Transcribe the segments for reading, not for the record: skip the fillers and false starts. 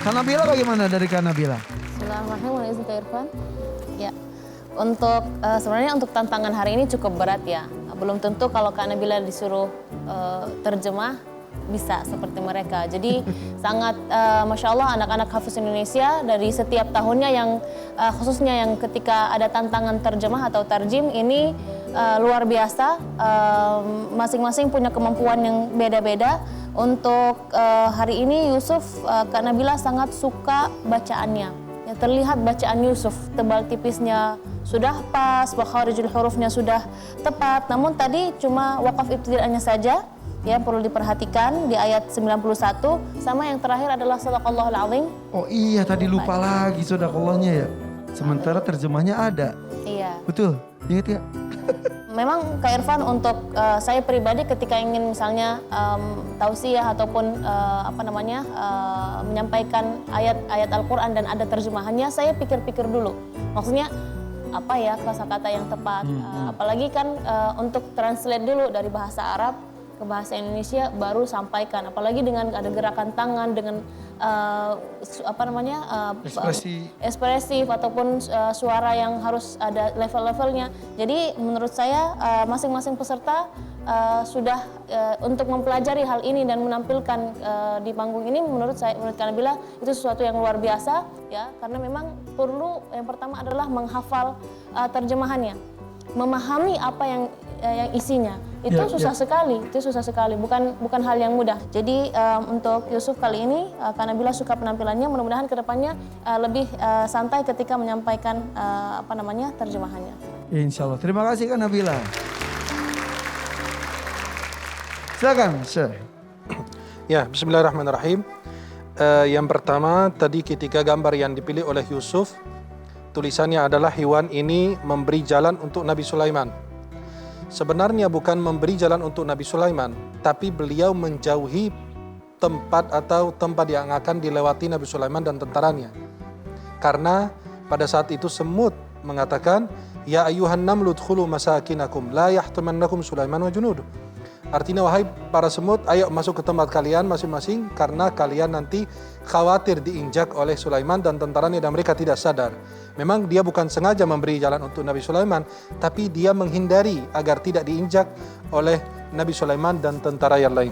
Kak Nabila bagaimana dari Kak Nabila? Bismillahirrahmanirrahim. Kak Irfan. Ya, untuk sebenarnya untuk tantangan hari ini cukup berat ya. Belum tentu kalau Kak Nabila disuruh terjemah bisa seperti mereka. Jadi sangat Masya Allah anak-anak Hafiz Indonesia dari setiap tahunnya yang khususnya yang ketika ada tantangan terjemah atau tarjim ini luar biasa. Masing-masing punya kemampuan yang beda-beda. Untuk hari ini Yusuf, Kak Nabila sangat suka bacaannya. Ya, terlihat bacaan Yusuf, tebal tipisnya sudah pas, makharijul hurufnya sudah tepat. Namun tadi cuma wakaf ibtidaannya saja ya perlu diperhatikan di ayat 91 sama yang terakhir adalah sadaqallahul azim. Oh iya tadi lupa lagi sadaqallahnya ya. Sementara terjemahnya ada. Iya. Betul, ingat ya? Memang Kak Irfan untuk saya pribadi ketika ingin misalnya tausiah ataupun menyampaikan ayat-ayat Al-Quran dan ada terjemahannya, saya pikir-pikir dulu. Maksudnya apa ya kosakata yang tepat. Apalagi kan untuk translate dulu dari bahasa Arab ke bahasa Indonesia baru sampaikan. Apalagi dengan ada gerakan tangan dengan ekspresif ataupun suara yang harus ada level-levelnya. Jadi menurut saya masing-masing peserta sudah untuk mempelajari hal ini dan menampilkan di panggung ini menurut Kak Nabila itu sesuatu yang luar biasa ya, karena memang perlu yang pertama adalah menghafal terjemahannya, memahami apa yang isinya. Itu susah sekali, bukan hal yang mudah. Jadi untuk Yusuf kali ini Kak Nabila suka penampilannya, mudah-mudahan kedepannya lebih santai ketika menyampaikan terjemahannya. Insya Allah. Terima kasih Kak Nabila. Silakan, Syekh. Ya, bismillahirrahmanirrahim. Yang pertama, tadi ketika gambar yang dipilih oleh Yusuf, tulisannya adalah hewan ini memberi jalan untuk Nabi Sulaiman. Sebenarnya bukan memberi jalan untuk Nabi Sulaiman, tapi beliau menjauhi tempat yang akan dilewati Nabi Sulaiman dan tentaranya. Karena pada saat itu semut mengatakan, Ya ayuhan namlu udkhulu masakinakum, la yahtamannakum Sulaiman wa junuduh. Artinya, wahai para semut, ayo masuk ke tempat kalian masing-masing karena kalian nanti khawatir diinjak oleh Sulaiman dan tentaranya dan mereka tidak sadar. Memang dia bukan sengaja memberi jalan untuk Nabi Sulaiman, tapi dia menghindari agar tidak diinjak oleh Nabi Sulaiman dan tentara yang lain.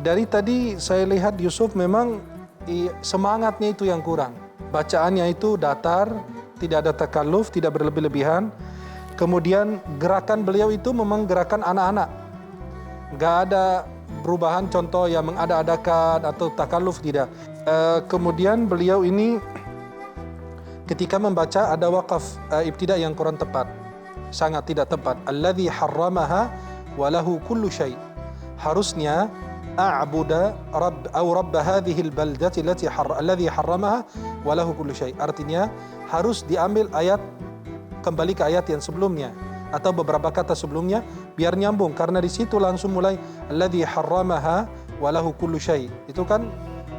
Dari tadi saya lihat Yusuf memang semangatnya itu yang kurang. Bacaannya itu datar, tidak ada takalluf, tidak berlebih-lebihan. Kemudian gerakan beliau itu memang gerakan anak-anak. Gak ada perubahan contoh yang mengada-adakan atau takalluf, tidak. Kemudian beliau ini ketika membaca ada wakaf ibtida yang kurang tepat, sangat tidak tepat. Alladzi harramaha wa lahu kullu syai'. Harusnya a'buda rabb hadhihi al-baldati alladzi harramaha wa lahu kullu syai'. Artinya harus diambil ayat, kembali ke ayat yang sebelumnya atau beberapa kata sebelumnya biar nyambung, karena di situ langsung mulai alladzi harramaha wa lahu kullu syai'. Itu kan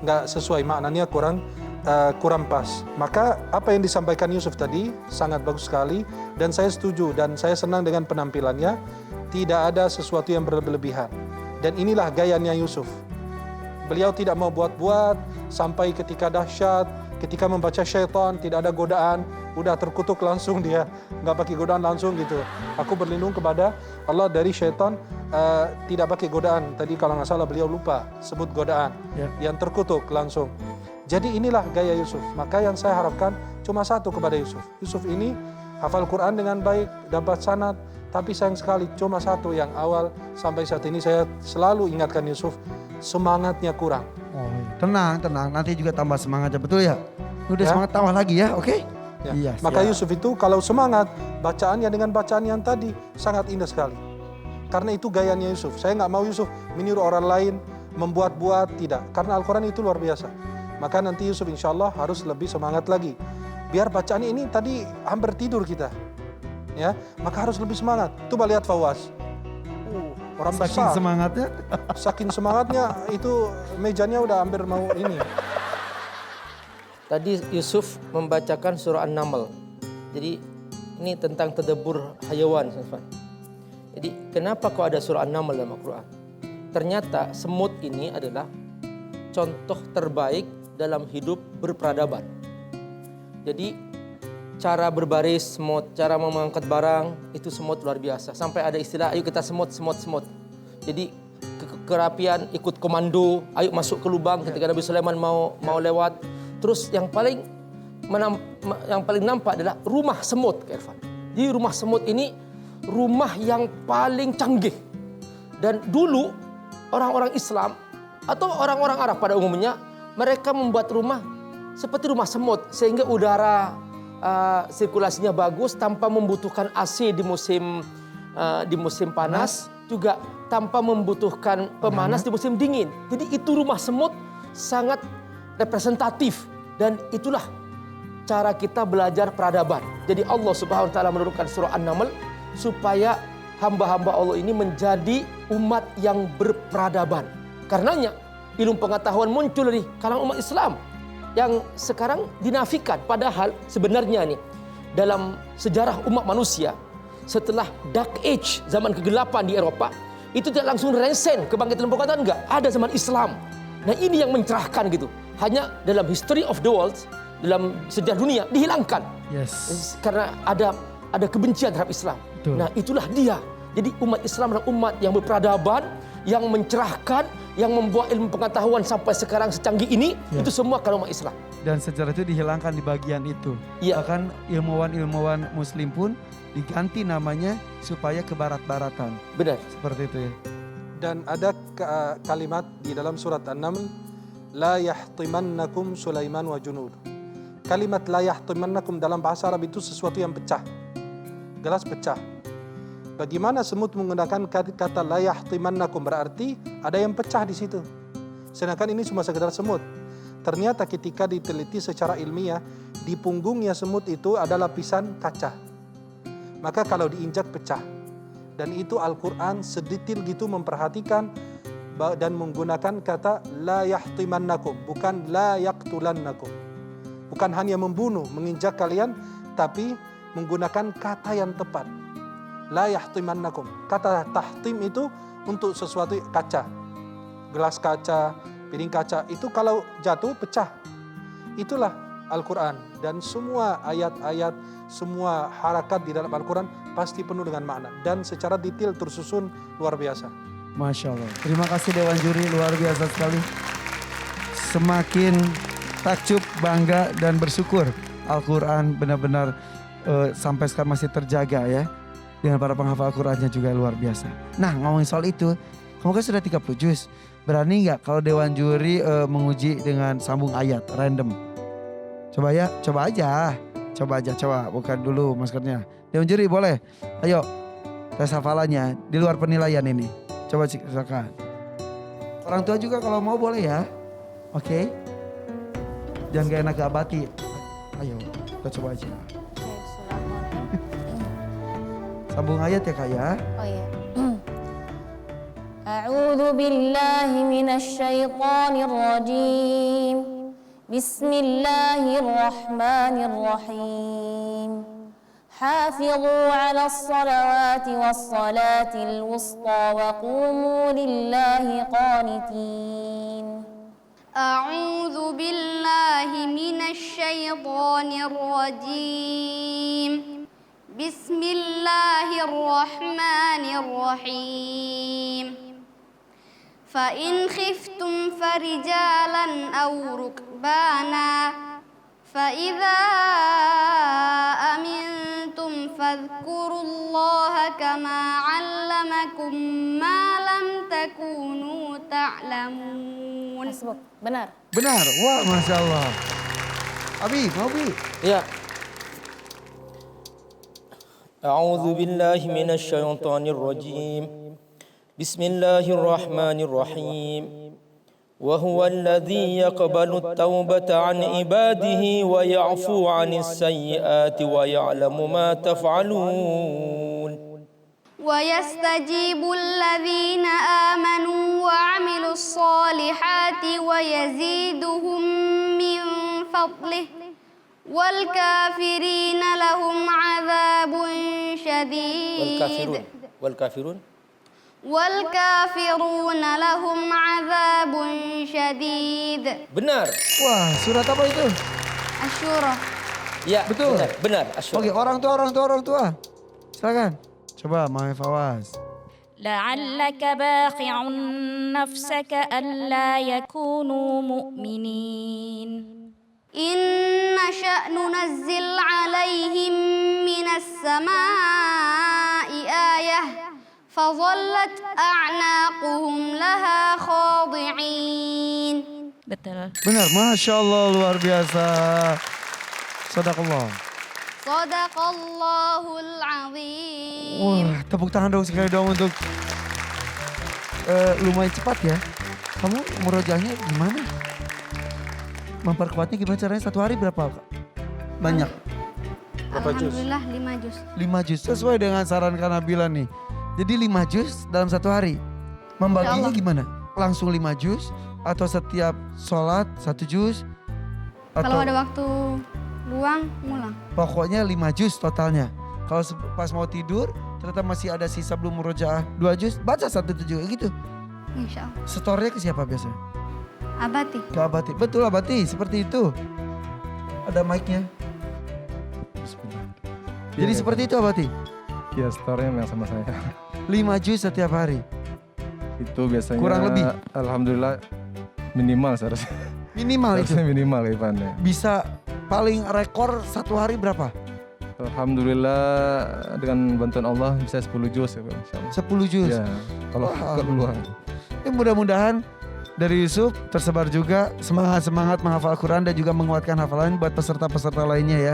enggak sesuai, maknanya kurang pas. Maka apa yang disampaikan Yusuf tadi sangat bagus sekali dan saya setuju dan saya senang dengan penampilannya. Tidak ada sesuatu yang berlebihan. Dan inilah gayanya Yusuf. Beliau tidak mau buat-buat sampai ketika dahsyat, ketika membaca syaitan tidak ada godaan, udah terkutuk langsung dia, nggak pakai godaan langsung gitu. Aku berlindung kepada Allah dari syaitan, tidak pakai godaan. Tadi kalau nggak salah beliau lupa sebut godaan, yang terkutuk langsung. Jadi inilah gaya Yusuf. Maka yang saya harapkan cuma satu kepada Yusuf. Yusuf ini hafal Quran dengan baik, dapat sanad, tapi sayang sekali cuma satu yang awal sampai saat ini saya selalu ingatkan Yusuf, semangatnya kurang. Oh, tenang, nanti juga tambah semangatnya, betul ya? Udah ya? Semangat tambah lagi ya, oke? Ya. Iya, maka Yusuf itu kalau semangat, bacaannya dengan bacaan yang tadi sangat indah sekali. Karena itu gayanya Yusuf. Saya nggak mau Yusuf meniru orang lain, membuat-buat, tidak. Karena Al-Quran itu luar biasa. Maka nanti Yusuf insya Allah harus lebih semangat lagi. Biar bacaan ini tadi hampir tidur kita. Ya, maka harus lebih semangat. Coba lihat Fawaz. Orang saking besar. Semangatnya. Saking semangatnya itu mejanya udah hampir mau ini. Tadi Yusuf membacakan surah An-Naml. Jadi ini tentang tadabbur hayawan. Jadi kenapa kok ada surah An-Naml dalam Al-Quran? Ternyata semut ini adalah contoh terbaik dalam hidup berperadaban. Jadi cara berbaris semut, cara mengangkat barang itu semut luar biasa. Sampai ada istilah, ayo kita semut. Jadi kerapian ikut komando, ayo masuk ke lubang ketika Nabi Sulaiman mau lewat. Terus yang paling nampak adalah rumah semut, Kak Irfan. Jadi rumah semut ini rumah yang paling canggih. Dan dulu orang-orang Islam atau orang-orang Arab pada umumnya, mereka membuat rumah seperti rumah semut sehingga udara sirkulasinya bagus tanpa membutuhkan AC di musim panas, juga tanpa membutuhkan pemanas di musim dingin. Jadi itu rumah semut sangat representatif dan itulah cara kita belajar peradaban. Jadi Allah Subhanahu wa taala menurunkan surah An-Naml supaya hamba-hamba Allah ini menjadi umat yang berperadaban. Karenanya ilmu pengetahuan muncul dari kalangan umat Islam yang sekarang dinafikan. Padahal sebenarnya nih dalam sejarah umat manusia setelah Dark Age, zaman kegelapan di Eropa, itu tidak langsung resen kebangkitan pengetahuan, enggak. Ada zaman Islam. Nah ini yang mencerahkan gitu. Hanya dalam history of the world, dalam sejarah dunia dihilangkan. Yes. Karena ada kebencian terhadap Islam. Betul. Nah itulah dia. Jadi umat Islam adalah umat yang berperadaban, yang mencerahkan, yang membawa ilmu pengetahuan sampai sekarang secanggih ini, itu semua karena umat Islam. Dan sejarah itu dihilangkan di bagian itu. Ya. Bahkan ilmuwan-ilmuwan muslim pun diganti namanya supaya ke barat-baratan. Benar. Seperti itu ya. Dan ada kalimat di dalam surat An-Naml, la yahtimannakum Sulaiman wa junud. Kalimat la yahtimannakum dalam bahasa Arab itu sesuatu yang pecah. Gelas pecah. Bagaimana semut menggunakan kata la yahtimannakum, berarti ada yang pecah di situ. Sedangkan ini cuma sekedar semut. Ternyata ketika diteliti secara ilmiah, di punggungnya semut itu ada lapisan kaca. Maka kalau diinjak pecah. Dan itu Al-Quran sedetail gitu memperhatikan dan menggunakan kata la yahtimannakum, bukan la yaqtulannakum. Bukan hanya membunuh, menginjak kalian, tapi menggunakan kata yang tepat. La yahtimannakum. Kata tahtim itu untuk sesuatu kaca. Gelas kaca, piring kaca, itu kalau jatuh pecah. Itulah Al-Quran. Dan semua ayat-ayat, semua harakat di dalam Al-Quran pasti penuh dengan makna. Dan secara detail tersusun luar biasa. Masya Allah. Terima kasih Dewan Juri, luar biasa sekali. Semakin takjub, bangga dan bersyukur. Al-Quran benar-benar sampai sekarang masih terjaga ya. Dengan para penghafal Al-Qurannya juga luar biasa. Nah ngomongin soal itu, kamu kan sudah 30 juz. Berani nggak kalau Dewan Juri menguji dengan sambung ayat random? Coba ya, coba aja. Coba bukan dulu maskernya. Dewan Juri boleh? Ayo tes hafalannya di luar penilaian ini. Coba silakan. Orang tua juga kalau mau boleh ya. Oke. Jangan gak enak gak bati. Ayo kita coba aja. Sambung ayat ya Kak ya. Oh iya. A'udzu billahi minasy syaithanir rajim. Bismillahirrahmanirrahim. حافظوا على الصلوات والصلاة الوسطى وقوموا لله قانتين. أعوذ بالله من الشيطان الرجيم. بسم الله الرحمن الرحيم. فإن خفتم فرجالا أو ركبانا فإذا أمنتم فاذكروا الله كما علمكم ما لم تكونوا تعلمون. Benar. Benar, wah Masya Allah. Abi, mau Bi? Ya. A'udzu billahi minasy syaithanir rajim. Bismillahirrahmanirrahim. وهو الذي يقبل التوبة عن عباده ويعفو عن السيئات ويعلم ما تفعلون. ويستجيب الذين آمنوا وعملوا الصالحات ويزيدهم من فضله والكافرين لهم عذاب شديد. والكافرون والكافرون لهم عذاب شديد. Benar. Wah, surat apa itu? الشورى. Ya, Betul. benar. Asyura. Oke, orang tua. Silakan. Coba Mami Fawaz. لعلك باخع نفسك ألا يكونوا مؤمنين إن نشأ ننزل عليهم من السماء آية فظلت أعناقهم لها خاضعين. betul. Benar, Masya Allah, luar biasa. Sadaqallah. Sadaqallahul azim. Wah, tepuk tangan dong sekali dong untuk lumayan cepat ya. Kamu murojaahnya gimana? Memperkuatnya gimana caranya? Satu hari berapa? Banyak. Berapa juz? Alhamdulillah 5 juz. 5 juz. Sesuai dengan saran Kak Nabila nih. Jadi 5 juz dalam satu hari. Membaginya gimana? Langsung 5 juz? Atau setiap sholat 1 juz? Kalau ada waktu luang, ngulang. Pokoknya 5 juz totalnya. Kalau pas mau tidur ternyata masih ada sisa belum murojaah 2 juz, baca 1 juz gitu. Insya Allah. Setornya ke siapa biasanya? Abati. Ke Abati. Betul Abati, seperti itu. Ada mic-nya. Jadi seperti itu Abati. Ya, store-nya yang sama saya. 5 juz setiap hari. Itu biasanya Kurang lebih? Alhamdulillah minimal seharusnya. Minimal itu. Harusnya minimal Ivannya. Bisa paling rekor satu hari berapa? Alhamdulillah dengan bantuan Allah bisa 10 juz ya Pak. Insya Allah. 10 juz. Ya, kalau Wah. peluang. Mudah-mudahan dari Yusuf tersebar juga semangat-semangat menghafal Quran dan juga menguatkan hafalan buat peserta-peserta lainnya ya.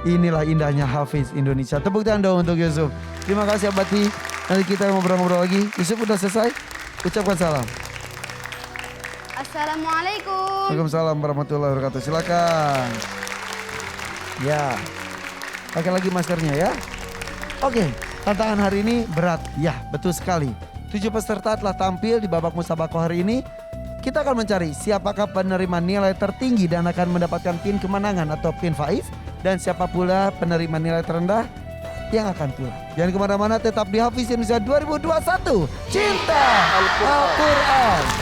Inilah indahnya Hafiz Indonesia. Tepuk tangan dong untuk Yusuf. Terima kasih Abati. Nanti kita ngobrol-ngobrol lagi. Yusuf udah selesai? Ucapkan salam. Assalamualaikum. Waalaikumsalam warahmatullahi wabarakatuh. Silakan. Ya. Pakai lagi maskernya ya. Oke, tantangan hari ini berat. Ya, betul sekali. 7 peserta telah tampil di babak musabakoh hari ini. Kita akan mencari siapakah penerima nilai tertinggi dan akan mendapatkan pin kemenangan atau pin faiz. Dan siapa pula penerima nilai terendah yang akan pulang. Jangan kemana-mana, tetap di Hafiz Indonesia 2021. Cinta Al-Quran.